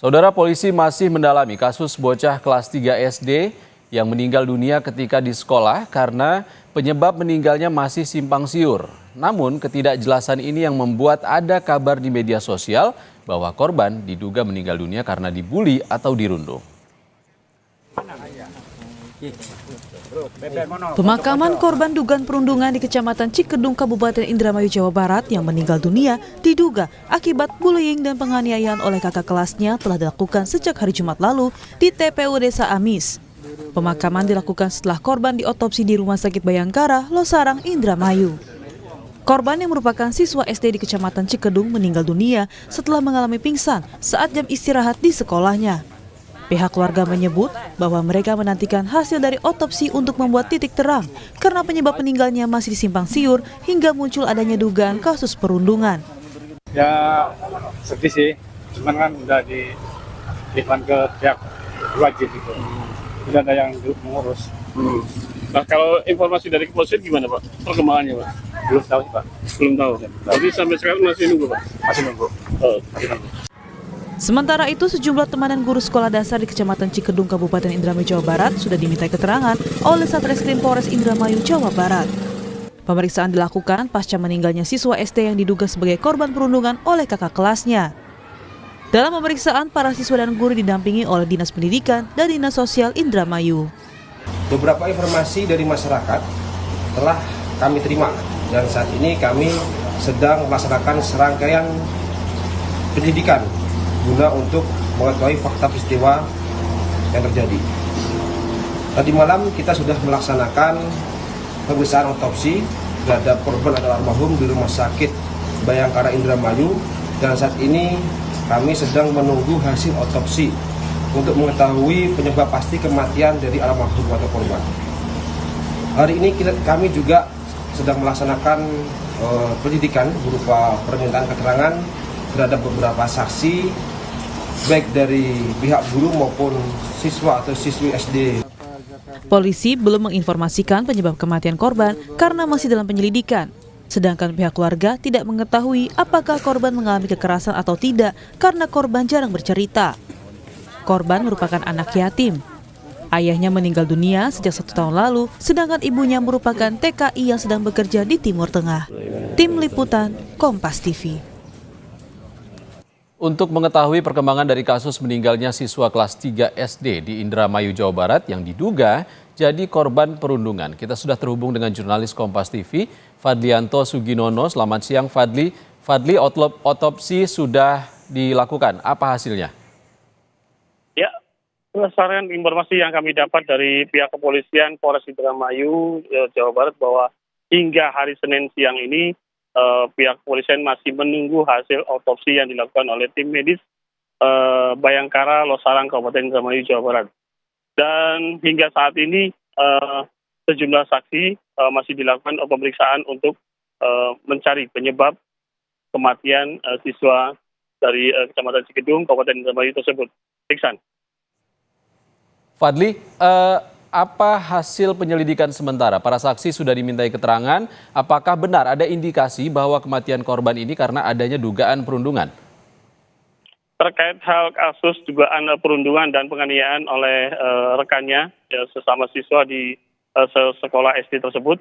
Saudara, polisi masih mendalami kasus bocah kelas 3 SD yang meninggal dunia ketika di sekolah karena penyebab meninggalnya masih simpang siur. Namun ketidakjelasan ini yang membuat ada kabar di media sosial bahwa korban diduga meninggal dunia karena dibully atau dirundung. Pemakaman korban dugaan perundungan di Kecamatan Cikedung, Kabupaten Indramayu, Jawa Barat yang meninggal dunia diduga akibat bullying dan penganiayaan oleh kakak kelasnya telah dilakukan sejak hari Jumat lalu di TPU Desa Amis. Pemakaman dilakukan setelah korban diotopsi di Rumah Sakit Bayangkara, Losarang, Indramayu. Korban yang merupakan siswa SD di Kecamatan Cikedung meninggal dunia setelah mengalami pingsan saat jam istirahat di sekolahnya. Pihak keluarga menyebut bahwa mereka menantikan hasil dari otopsi untuk membuat titik terang karena penyebab meninggalnya masih disimpang siur hingga muncul adanya dugaan kasus perundungan. Ya sedih sih, cuman kan udah diiklan ke pihak wajib gitu. Tidak ada yang mengurus. Nah, kalau informasi dari kepolisian gimana, Pak? Perkembangannya, Pak? Belum tahu sih, Pak. Belum tahu. Jadi sampai sekarang masih nunggu, Pak? Masih nunggu. Masih nunggu. Sementara itu, sejumlah teman dan guru sekolah dasar di Kecamatan Cikedung, Kabupaten Indramayu, Jawa Barat sudah dimintai keterangan oleh Satreskrim Polres Indramayu, Jawa Barat. Pemeriksaan dilakukan pasca meninggalnya siswa SD yang diduga sebagai korban perundungan oleh kakak kelasnya. Dalam pemeriksaan, para siswa dan guru didampingi oleh Dinas Pendidikan dan Dinas Sosial Indramayu. Beberapa informasi dari masyarakat telah kami terima dan saat ini kami sedang melaksanakan serangkaian penyidikan guna untuk mengetahui fakta peristiwa yang terjadi. Tadi malam kita sudah melaksanakan pemeriksaan otopsi terhadap korban adalah almarhum di Rumah Sakit Bayangkara Indramayu dan saat ini kami sedang menunggu hasil otopsi untuk mengetahui penyebab pasti kematian dari almarhum atau korban. Hari ini kami juga sedang melaksanakan penyidikan berupa permintaan keterangan terhadap beberapa saksi baik dari pihak guru maupun siswa atau siswi SD. Polisi belum menginformasikan penyebab kematian korban karena masih dalam penyelidikan. Sedangkan pihak keluarga tidak mengetahui apakah korban mengalami kekerasan atau tidak karena korban jarang bercerita. Korban merupakan anak yatim. Ayahnya meninggal dunia sejak 1 tahun lalu, sedangkan ibunya merupakan TKI yang sedang bekerja di Timur Tengah. Tim Liputan, Kompas TV. Untuk mengetahui perkembangan dari kasus meninggalnya siswa kelas 3 SD di Indramayu, Jawa Barat yang diduga jadi korban perundungan, kita sudah terhubung dengan jurnalis Kompas TV, Fadlianto Suginono. Selamat siang, Fadli. Fadli, otopsi sudah dilakukan. Apa hasilnya? Ya, berdasarkan informasi yang kami dapat dari pihak kepolisian Polres Indramayu, Jawa Barat, bahwa hingga hari Senin siang ini pihak kepolisian masih menunggu hasil otopsi yang dilakukan oleh tim medis Bayangkara, Losarang, Kabupaten Indramayu, Jawa Barat. Dan hingga saat ini sejumlah saksi masih dilakukan pemeriksaan untuk mencari penyebab kematian siswa dari Kecamatan Cikedung, Kabupaten Indramayu tersebut. Iksan. Fadli, apa hasil penyelidikan sementara? Para saksi sudah dimintai keterangan. Apakah benar ada indikasi bahwa kematian korban ini karena adanya dugaan perundungan? Terkait hal kasus dugaan perundungan dan penganiayaan oleh rekannya sesama siswa di sekolah SD tersebut,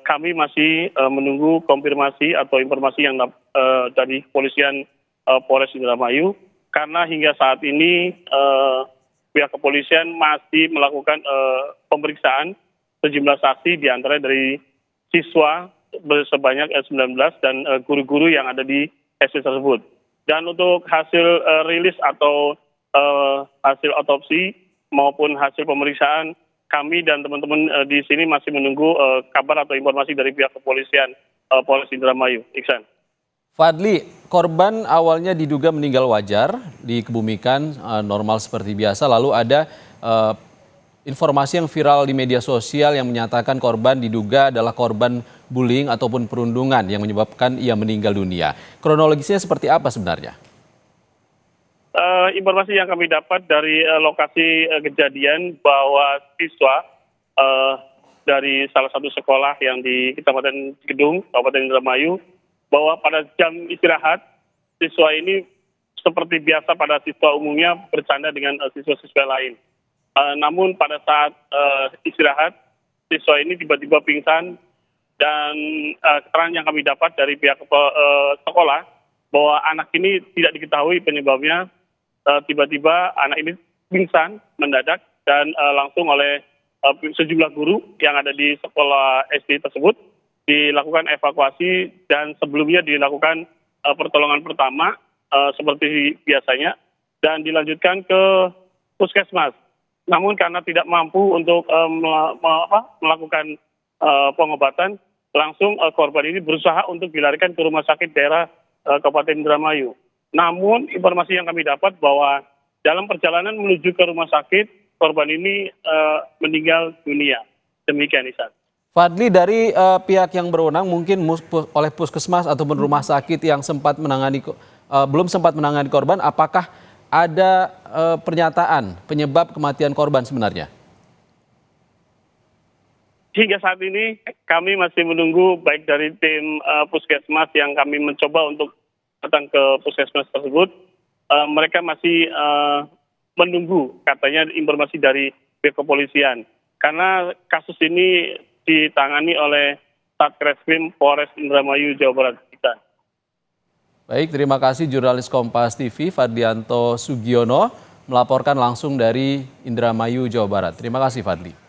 kami masih menunggu konfirmasi atau informasi yang dari kepolisian Polres Indramayu, karena hingga saat ini pihak kepolisian masih melakukan pemeriksaan sejumlah saksi diantara dari siswa sebanyak 19 dan guru-guru yang ada di SD tersebut. Dan untuk hasil rilis atau hasil otopsi maupun hasil pemeriksaan, kami dan teman-teman di sini masih menunggu kabar atau informasi dari pihak kepolisian Polres Indramayu. Iksan. Fadli, korban awalnya diduga meninggal wajar, dikebumikan normal seperti biasa, lalu ada informasi yang viral di media sosial yang menyatakan korban diduga adalah korban bullying ataupun perundungan yang menyebabkan ia meninggal dunia. Kronologisnya seperti apa sebenarnya? Informasi yang kami dapat dari lokasi kejadian bahwa siswa dari salah satu sekolah yang di Kecamatan Cikedung, Kabupaten Indramayu, bahwa pada jam istirahat siswa ini seperti biasa pada siswa umumnya bercanda dengan siswa-siswa lain. Namun pada saat istirahat, siswa ini tiba-tiba pingsan dan keterangan yang kami dapat dari pihak sekolah bahwa anak ini tidak diketahui penyebabnya. Tiba-tiba anak ini pingsan mendadak dan langsung oleh sejumlah guru yang ada di sekolah SD tersebut dilakukan evakuasi dan sebelumnya dilakukan pertolongan pertama seperti biasanya dan dilanjutkan ke puskesmas. Namun karena tidak mampu untuk melakukan pengobatan, langsung korban ini berusaha untuk dilarikan ke rumah sakit daerah Kabupaten Indramayu. Namun informasi yang kami dapat bahwa dalam perjalanan menuju ke rumah sakit, korban ini meninggal dunia. Demikian, Isan. Fadli, dari pihak yang berwenang mungkin oleh puskesmas ataupun rumah sakit yang belum sempat menangani korban, apakah ada pernyataan penyebab kematian korban sebenarnya? Hingga saat ini kami masih menunggu baik dari tim puskesmas yang kami mencoba untuk datang ke puskesmas tersebut. Mereka masih menunggu katanya informasi dari pihak kepolisian. Karena kasus ini ditangani oleh Satreskrim Polres Indramayu, Jawa Barat. Baik, terima kasih jurnalis Kompas TV Fadlianto Sugiono melaporkan langsung dari Indramayu, Jawa Barat. Terima kasih Fadli.